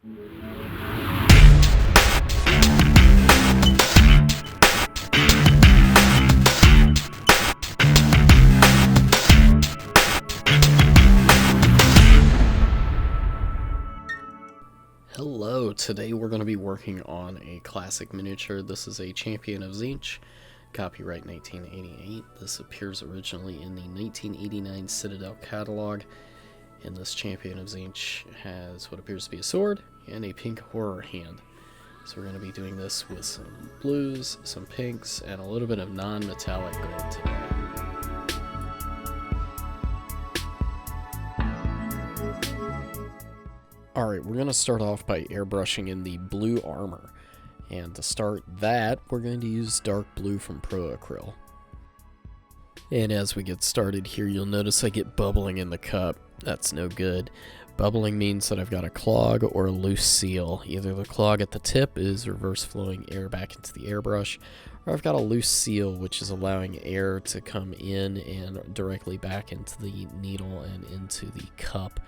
Hello, today we're going to be working on a classic miniature. This is a Champion of Tzeentch, copyright 1988. This appears originally in the 1989 Citadel catalog, and this Champion of Tzeentch has what appears to be a sword and a pink horror hand. So we're going to be doing this with some blues, some pinks, and a little bit of non-metallic gold today. Alright, we're going to start off by airbrushing in the blue armor. And to start that, we're going to use dark blue from Pro Acryl. And as we get started here, you'll notice I get bubbling in the cup. That's no good. Bubbling means that I've got a clog or a loose seal. Either the clog at the tip is reverse flowing air back into the airbrush, or I've got a loose seal which is allowing air to come in and directly back into the needle and into the cup.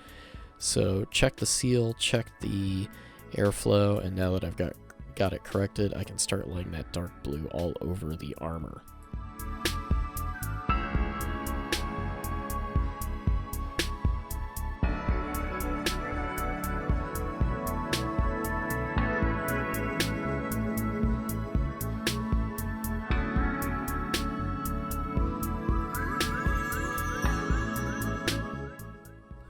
So check the seal, check the airflow, and now that I've got it corrected, I can start laying that dark blue all over the armor.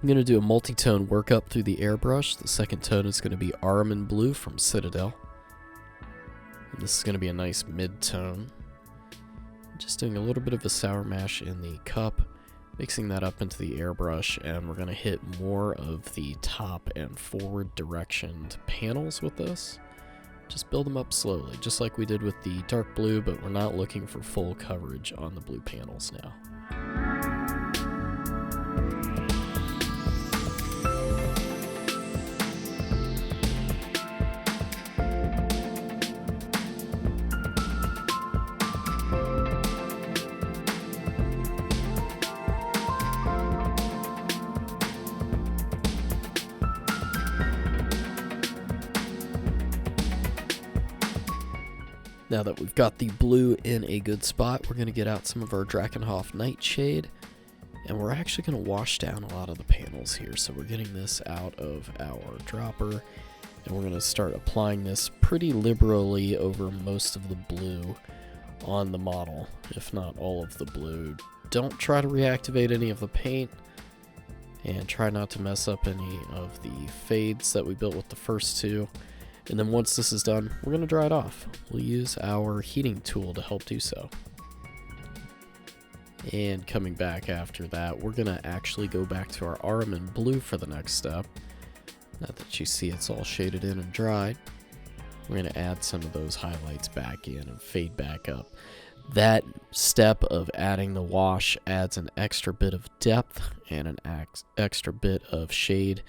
I'm going to do a multi-tone workup through the airbrush. The second tone is going to be Ahriman Blue from Citadel. And this is going to be a nice mid-tone. Just doing a little bit of a sour mash in the cup, mixing that up into the airbrush, and we're going to hit more of the top and forward directioned panels with this. Just build them up slowly, just like we did with the dark blue, but we're not looking for full coverage on the blue panels now. Now that we've got the blue in a good spot, we're going to get out some of our Drakenhoff Nightshade, and we're actually going to wash down a lot of the panels here. So we're getting this out of our dropper, and we're going to start applying this pretty liberally over most of the blue on the model, if not all of the blue. Don't try to reactivate any of the paint, and try not to mess up any of the fades that we built with the first two. And then once this is done, we're going to dry it off. We'll use our heating tool to help do so. And coming back after that, we're going to actually go back to our Ahriman Blue for the next step. Now that you see it's all shaded in and dried, we're going to add some of those highlights back in and fade back up. That step of adding the wash adds an extra bit of depth and an extra bit of shade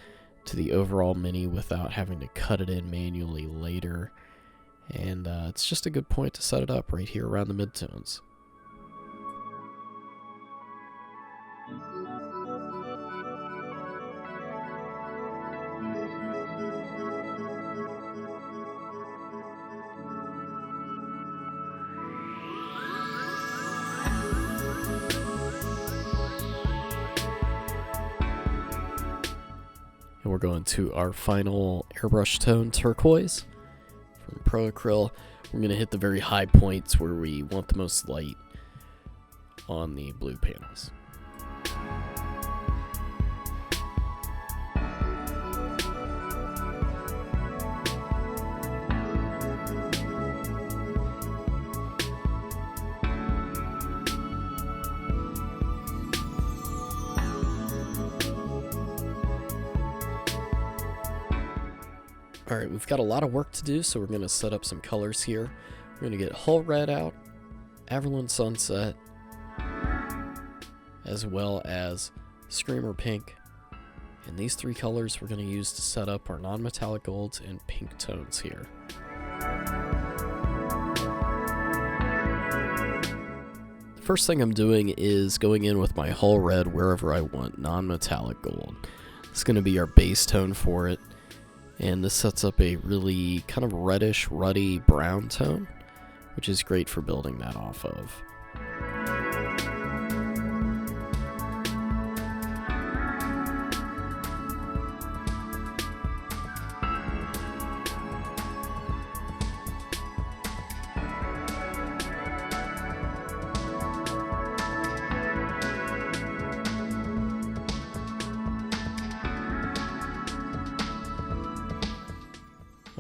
to the overall mini without having to cut it in manually later, and it's just a good point to set it up right here around the midtones. And we're going to our final airbrush tone, Turquoise, from Pro Acryl. We're going to hit the very high points where we want the most light on the blue panels. Alright, we've got a lot of work to do, so we're going to set up some colors here. We're going to get Hull Red out, Averland Sunset, as well as Screamer Pink. And these three colors we're going to use to set up our non-metallic golds and pink tones here. The first thing I'm doing is going in with my Hull Red wherever I want non-metallic gold. It's going to be our base tone for it. And this sets up a really kind of reddish, ruddy brown tone, which is great for building that off of.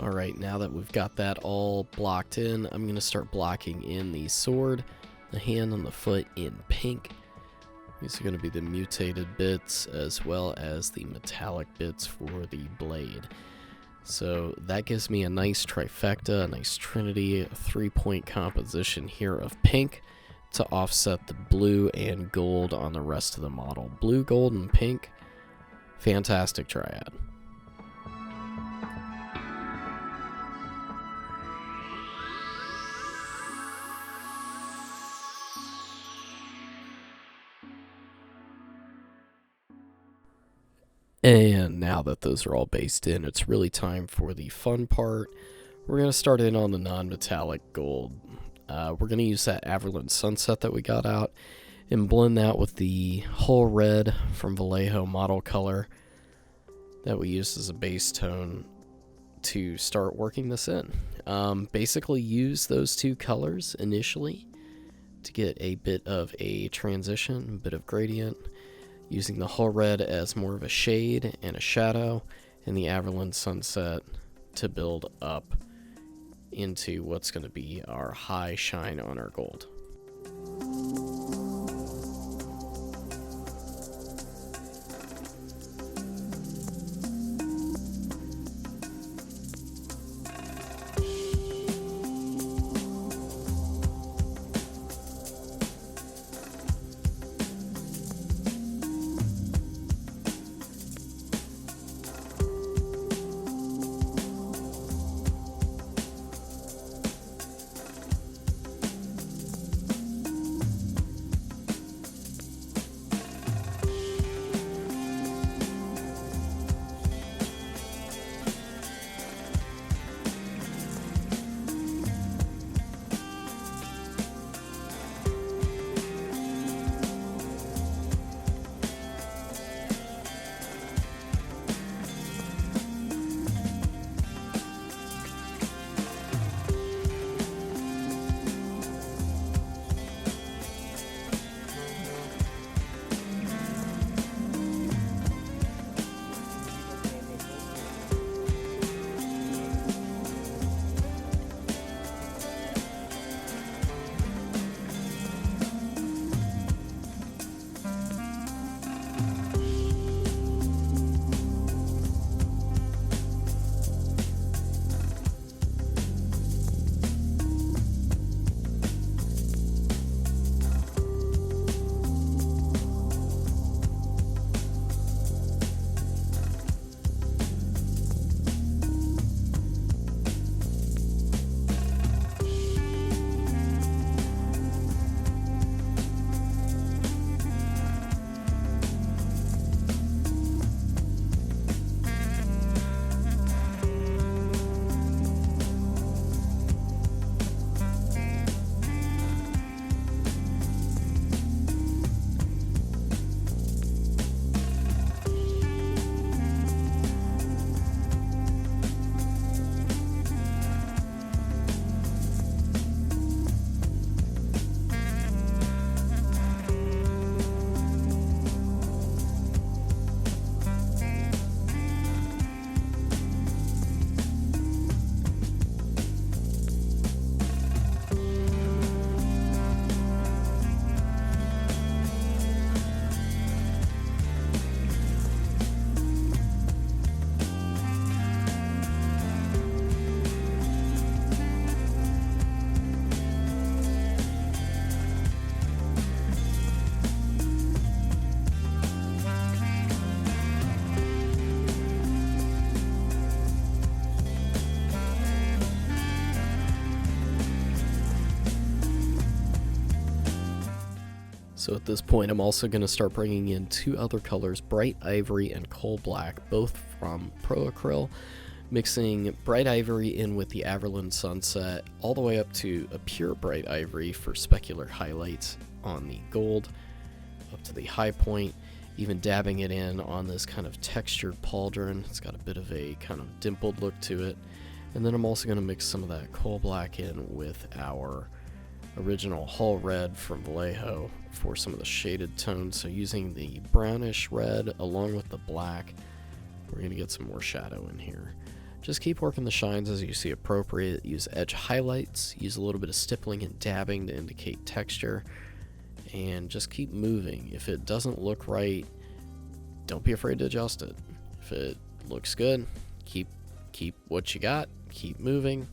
Alright, now that we've got that all blocked in, I'm going to start blocking in the sword, the hand, and the foot in pink. These are going to be the mutated bits as well as the metallic bits for the blade. So that gives me a nice trifecta, a nice trinity, a 3-point composition here of pink to offset the blue and gold on the rest of the model. Blue, gold, and pink, fantastic triad. And now that those are all based in, it's really time for the fun part. We're going to start in on the non-metallic gold. We're going to use that Averland Sunset that we got out and blend that with the whole red from Vallejo model color that we used as a base tone to start working this in. Basically use those two colors initially to get a bit of a transition, a bit of gradient, using the whole red as more of a shade and a shadow, and the Averland Sunset to build up into what's going to be our high shine on our gold. So at this point, I'm also going to start bringing in two other colors, Bright Ivory and Coal Black, both from Pro Acryl, Mixing bright ivory in with the Averland sunset all the way up to a pure bright ivory for specular highlights on the gold, up to the high point, even dabbing it in on this kind of textured pauldron. It's got a bit of a kind of dimpled look to it. And then I'm also going to mix some of that coal black in with our original Hull red from Vallejo for some of the shaded tones. So using the brownish red along with the black, we're going to get some more shadow in here. Just keep working the shines as you see appropriate. Use edge highlights, use a little bit of stippling and dabbing to indicate texture, and just keep moving. If it doesn't look right, don't be afraid to adjust it. If it looks good, keep what you got, keep moving,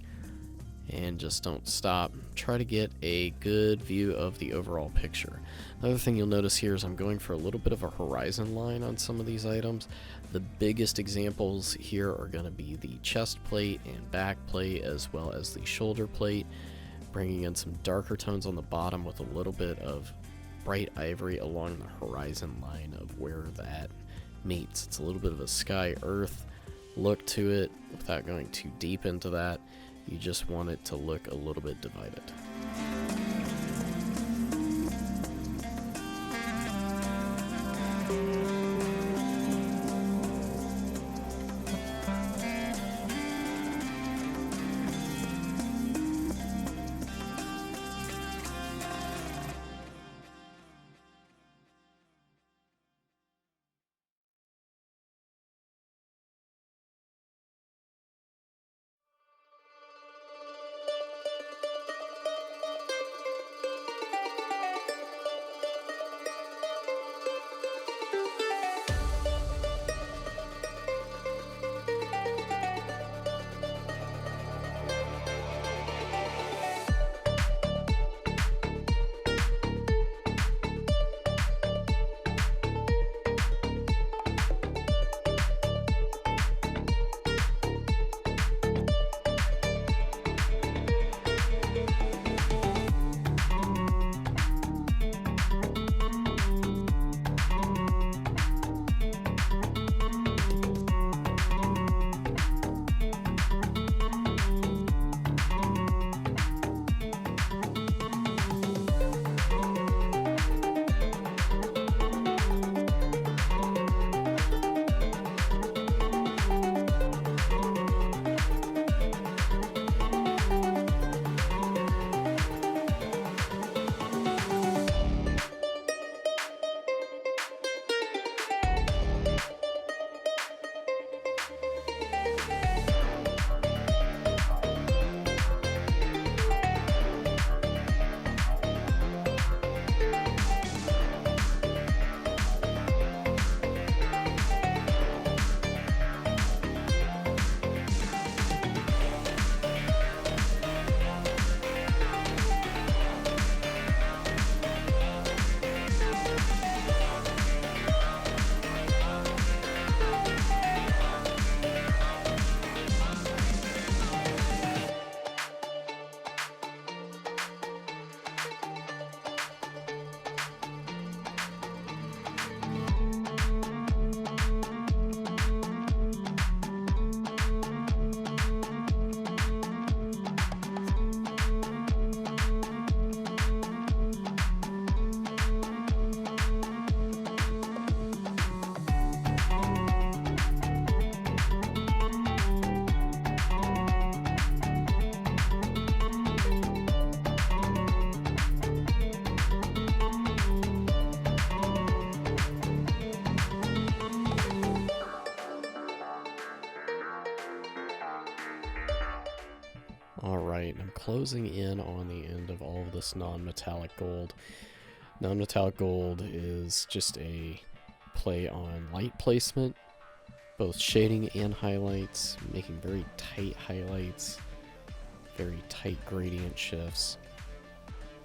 and just don't stop. Try to get a good view of the overall picture. Another thing you'll notice here is I'm going for a little bit of a horizon line on some of these items. The biggest examples here are going to be the chest plate and back plate, as well as the shoulder plate, bringing in some darker tones on the bottom with a little bit of bright ivory along the horizon line of where that meets. It's a little bit of a sky earth look to it without going too deep into that. You just want it to look a little bit divided. Alright, I'm closing in on the end of all of this non-metallic gold. Non-metallic gold is just a play on light placement, both shading and highlights, making very tight highlights, very tight gradient shifts,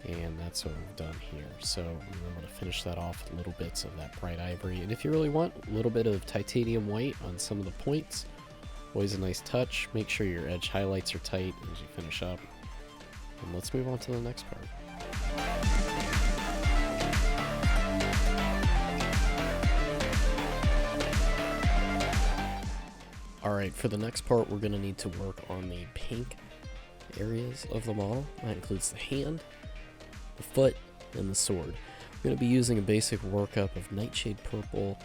and that's what we've done here. So we're able to finish that off with little bits of that bright ivory, and if you really want, a little bit of titanium white on some of the points. Always a nice touch. Make sure your edge highlights are tight as you finish up. And let's move on to the next part. Alright, for the next part we're going to need to work on the pink areas of the model. That includes the hand, the foot, and the sword. We're going to be using a basic workup of Nightshade Purple,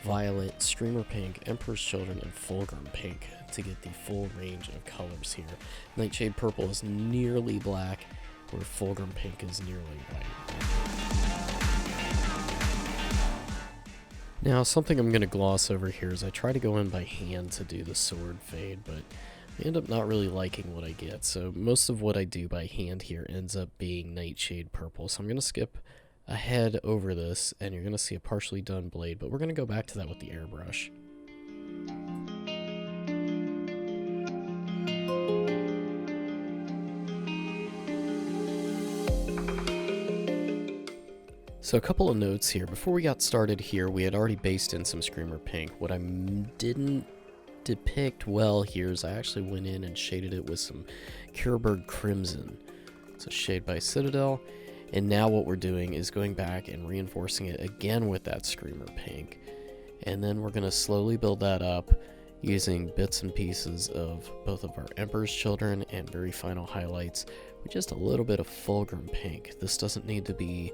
Violet, Streamer Pink, Emperor's Children, and Fulgrim Pink to get the full range of colors here. Nightshade Purple is nearly black, where Fulgrim Pink is nearly white. Now, something I'm going to gloss over here is I try to go in by hand to do the sword fade, but I end up not really liking what I get, so most of what I do by hand here ends up being Nightshade Purple. So I'm going to skip ahead over this, and you're going to see a partially done blade, but we're going to go back to that with the airbrush. So a couple of notes here. Before we got started here, we had already based in some Screamer Pink. What I didn't depict well here is I actually went in and shaded it with some Carroburg Crimson. It's a shade by Citadel. And now what we're doing is going back and reinforcing it again with that Screamer Pink. And then we're going to slowly build that up using bits and pieces of both of our Emperor's Children and very final highlights with just a little bit of Fulgrim Pink. This doesn't need to be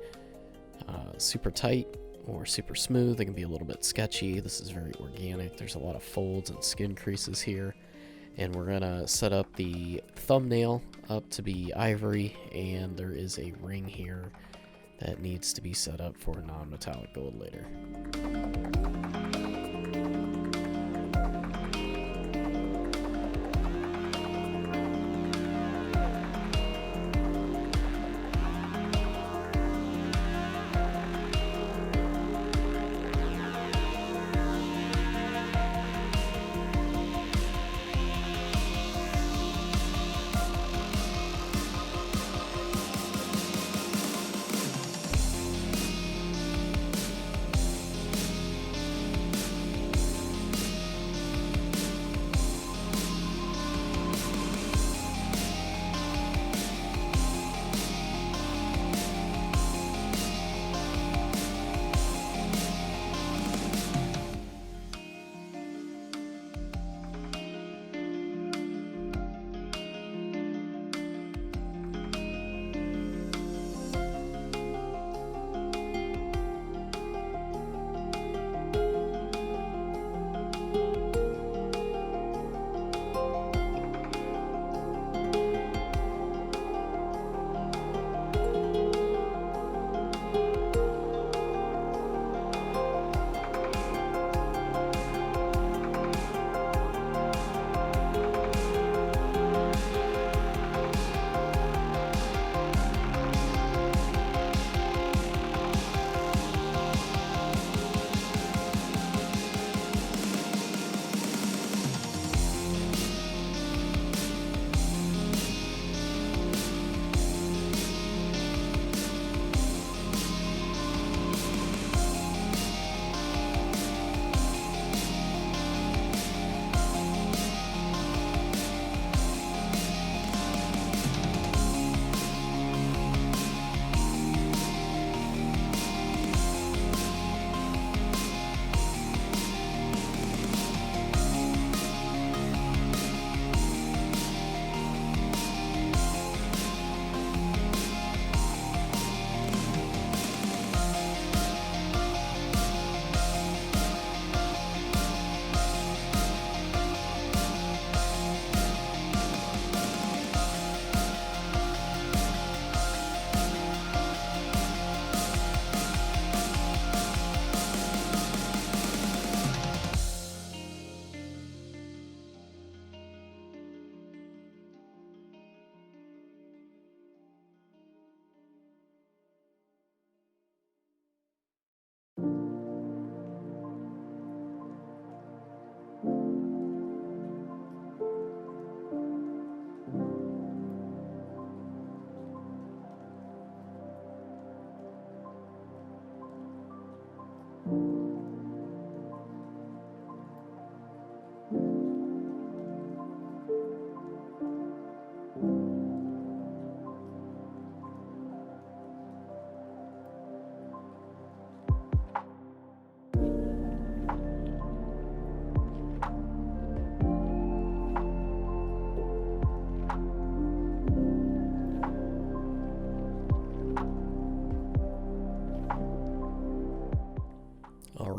super tight or super smooth. It can be a little bit sketchy. This is very organic. There's a lot of folds and skin creases here. And we're gonna set up the thumbnail up to be Ivory, and there is a ring here that needs to be set up for non-metallic gold later.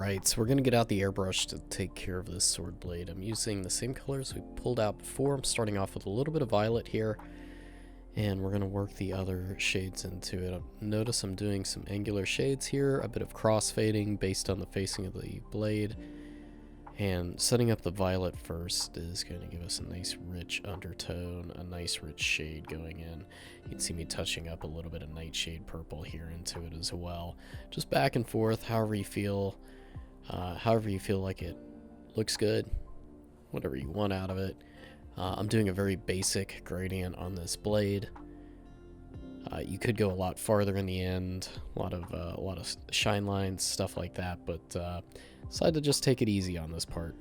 Alright, so we're going to get out the airbrush to take care of this sword blade. I'm using the same colors we pulled out before. I'm starting off with a little bit of violet here, and we're going to work the other shades into it. Notice I'm doing some angular shades here, a bit of crossfading based on the facing of the blade, and setting up the violet first is going to give us a nice rich undertone, a nice rich shade going in. You can see me touching up a little bit of Nightshade Purple here into it as well. Just back and forth, however you feel like it looks good, whatever you want out of it. I'm doing a very basic gradient on this blade. You could go a lot farther in the end, a lot of shine lines, stuff like that, but decided to just take it easy on this part.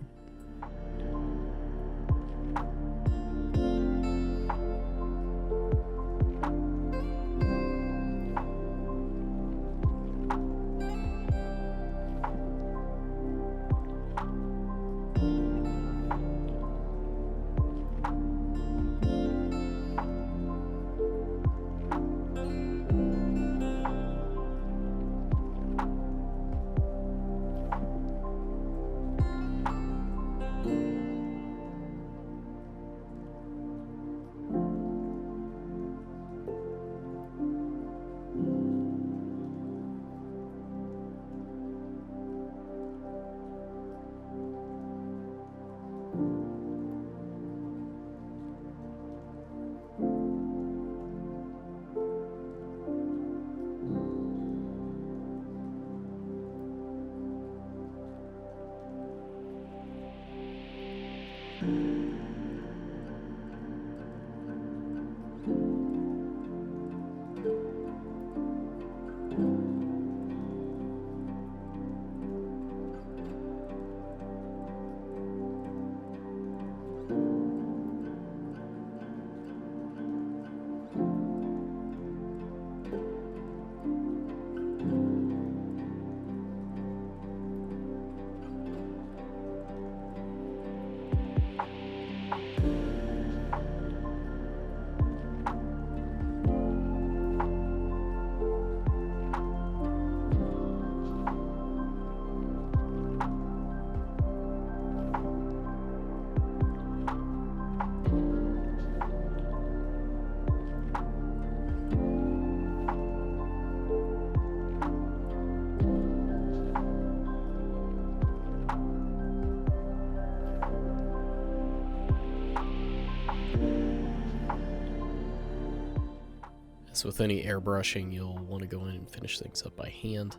So with any airbrushing, you'll want to go in and finish things up by hand.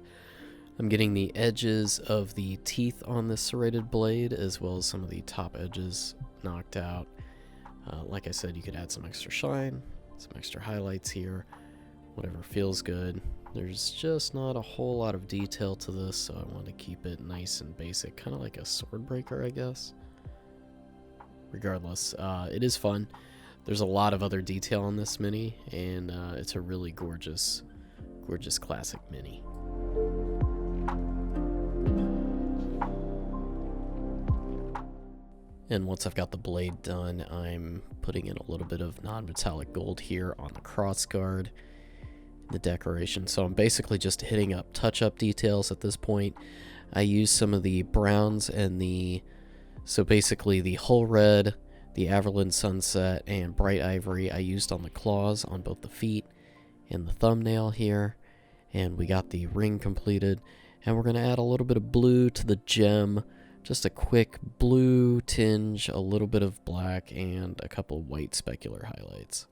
I'm getting the edges of the teeth on this serrated blade, as well as some of the top edges knocked out. Like I said, you could add some extra shine, some extra highlights here, whatever feels good. There's just not a whole lot of detail to this, so I want to keep it nice and basic, kind of like a sword breaker, I guess. Regardless, it is fun. There's a lot of other detail on this mini, and it's a really gorgeous classic mini. And once I've got the blade done, I'm putting in a little bit of non-metallic gold here on the crossguard, the decoration. So I'm basically just hitting up touch-up details at this point. I use some of the browns and so basically the hull red, the Averland Sunset, and Bright Ivory I used on the claws on both the feet and the thumbnail here. And we got the ring completed. And we're going to add a little bit of blue to the gem. Just a quick blue tinge, a little bit of black, and a couple of white specular highlights.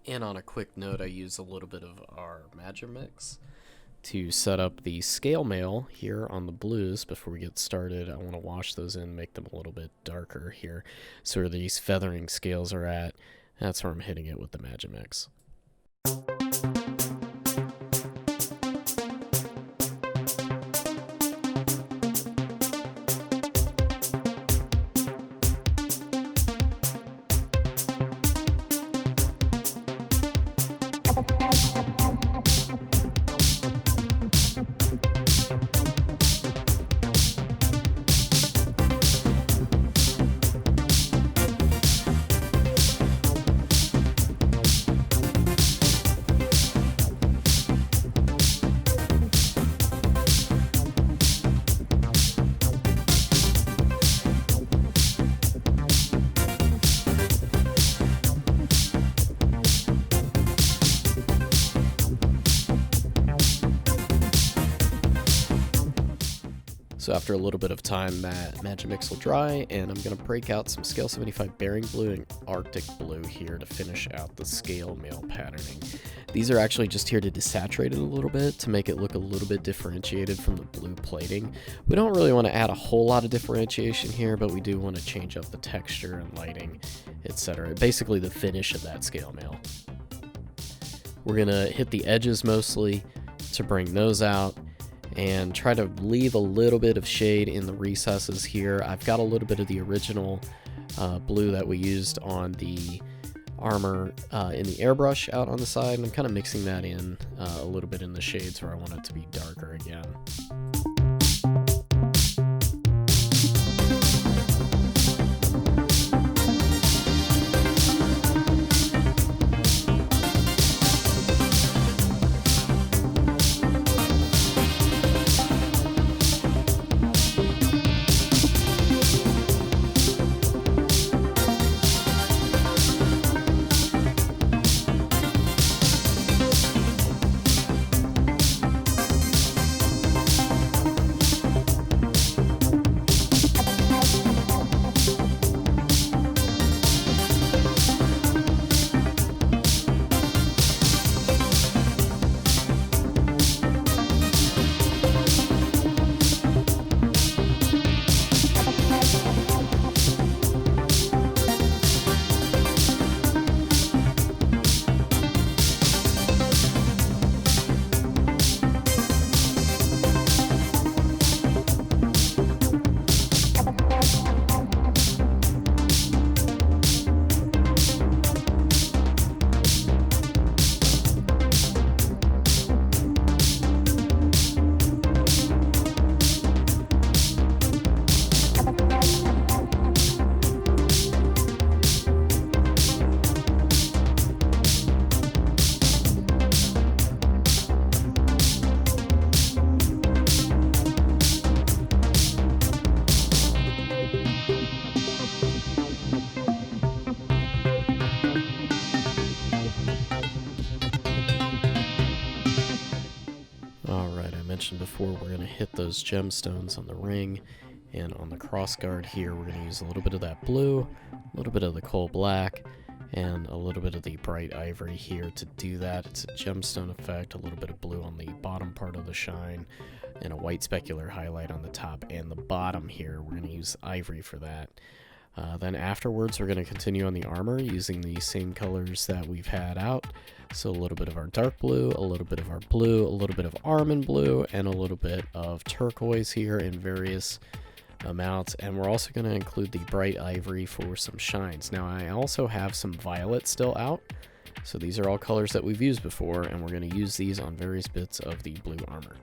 And on a quick note, I use a little bit of our Magic Mix to set up the scale mail here on the blues. Before we get started, I want to wash those in, make them a little bit darker here. So where these feathering scales are at, that's where I'm hitting it with the Magic Mix. So after a little bit of time, that Magimix will dry, and I'm going to break out some Scale 75 Bering Blue and Arctic Blue here to finish out the scale mail patterning. These are actually just here to desaturate it a little bit to make it look a little bit differentiated from the blue plating. We don't really want to add a whole lot of differentiation here, but we do want to change up the texture and lighting, etc. Basically the finish of that scale mail. We're going to hit the edges mostly to bring those out, and try to leave a little bit of shade in the recesses here. I've got a little bit of the original blue that we used on the armor in the airbrush out on the side, and I'm kind of mixing that in a little bit in the shades where I want it to be darker again. Before, we're going to hit those gemstones on the ring, and on the crossguard here we're going to use a little bit of that blue, a little bit of the coal black, and a little bit of the bright ivory here to do that. It's a gemstone effect, a little bit of blue on the bottom part of the shine, and a white specular highlight on the top and the bottom here. We're going to use ivory for that. Then afterwards, we're going to continue on the armor using the same colors that we've had out. So a little bit of our dark blue, a little bit of our blue, a little bit of Ahriman Blue, and a little bit of turquoise here in various amounts. And we're also going to include the bright ivory for some shines. Now, I also have some violet still out. So these are all colors that we've used before, and we're going to use these on various bits of the blue armor.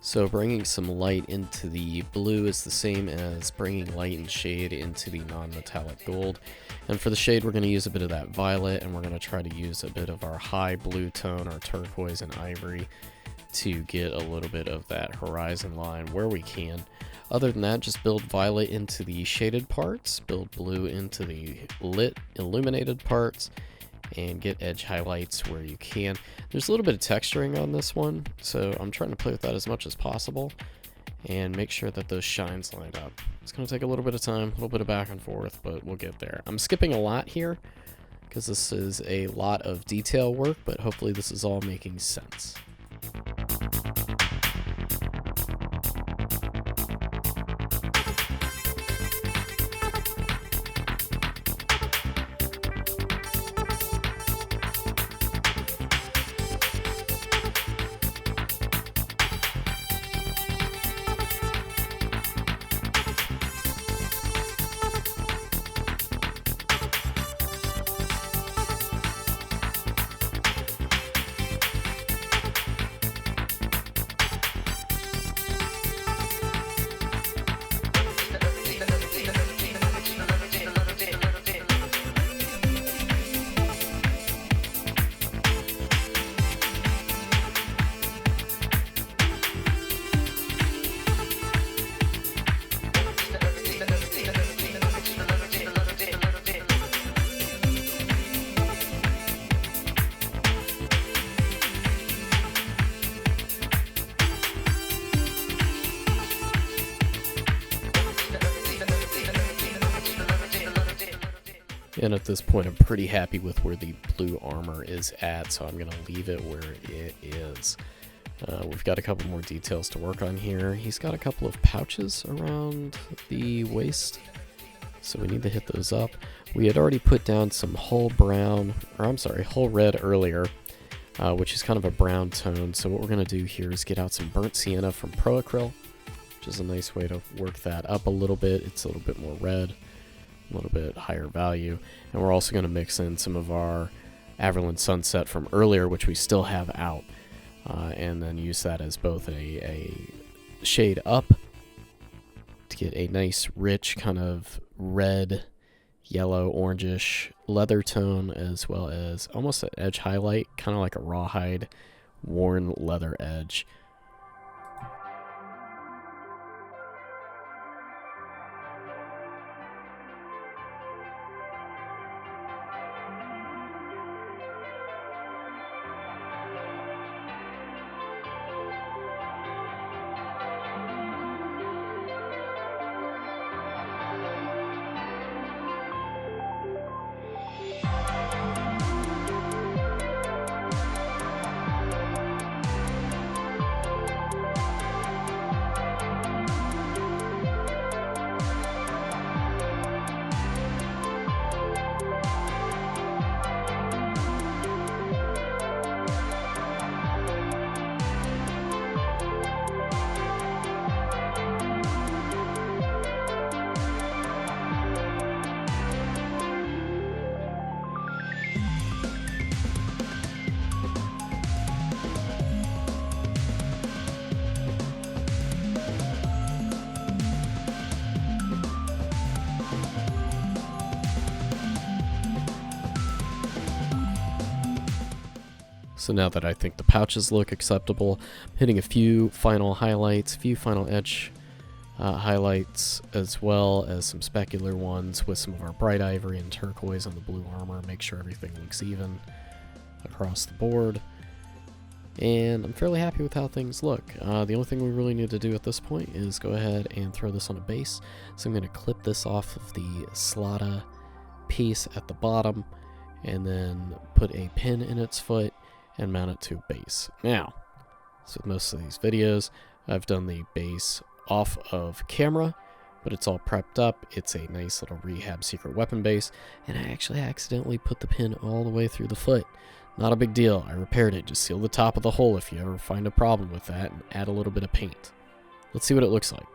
So bringing some light into the blue is the same as bringing light and shade into the non-metallic gold. And for the shade, we're going to use a bit of that violet, and we're going to try to use a bit of our high blue tone, our turquoise and ivory, to get a little bit of that horizon line where we can. Other than that, just build violet into the shaded parts, build blue into the lit, illuminated parts, and get edge highlights where you can. There's a little bit of texturing on this one, so I'm trying to play with that as much as possible and make sure that those shines line up. It's going to take a little bit of time, a little bit of back and forth, but we'll get there. I'm skipping a lot here because this is a lot of detail work, but hopefully this is all making sense. And at this point, I'm pretty happy with where the blue armor is at, so I'm going to leave it where it is. We've got a couple more details to work on here. He's got a couple of pouches around the waist, so we need to hit those up. We had already put down some hull red earlier, which is kind of a brown tone. So what we're going to do here is get out some burnt sienna from Pro Acryl, which is a nice way to work that up a little bit. It's a little bit more red, a little bit higher value. And we're also going to mix in some of our Averland Sunset from earlier, which we still have out, and then use that as both a shade up to get a nice rich kind of red, yellow, orangish leather tone, as well as almost an edge highlight, kind of like a rawhide worn leather edge. So now that I think the pouches look acceptable, I'm hitting a few final highlights, a few final edge highlights, as well as some specular ones with some of our bright ivory and turquoise on the blue armor. Make sure everything looks even across the board. And I'm fairly happy with how things look. The only thing we really need to do at this point is go ahead and throw this on a base. So I'm going to clip this off of the slata piece at the bottom, and then put a pin in its foot and mount it to a base. Now, so with most of these videos, I've done the base off of camera, but it's all prepped up. It's a nice little rehab secret weapon base, and I actually accidentally put the pin all the way through the foot. Not a big deal. I repaired it. Just seal the top of the hole if you ever find a problem with that, and add a little bit of paint. Let's see what it looks like.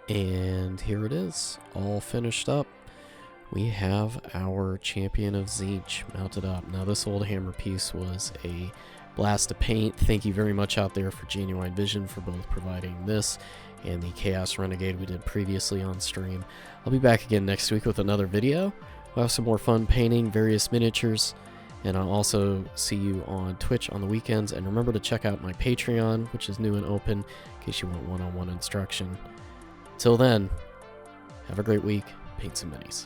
And here it is, all finished up. We have our Champion of Tzeentch mounted up. Now, this old hammer piece was a blast of paint. Thank you very much out there for Genuine Vision for both providing this and the Chaos Renegade we did previously on stream. I'll be back again next week with another video. We'll have some more fun painting various miniatures, and I'll also see you on Twitch on the weekends. And remember to check out my Patreon, which is new and open, in case you want one-on-one instruction. Till then, have a great week. Paint some minis.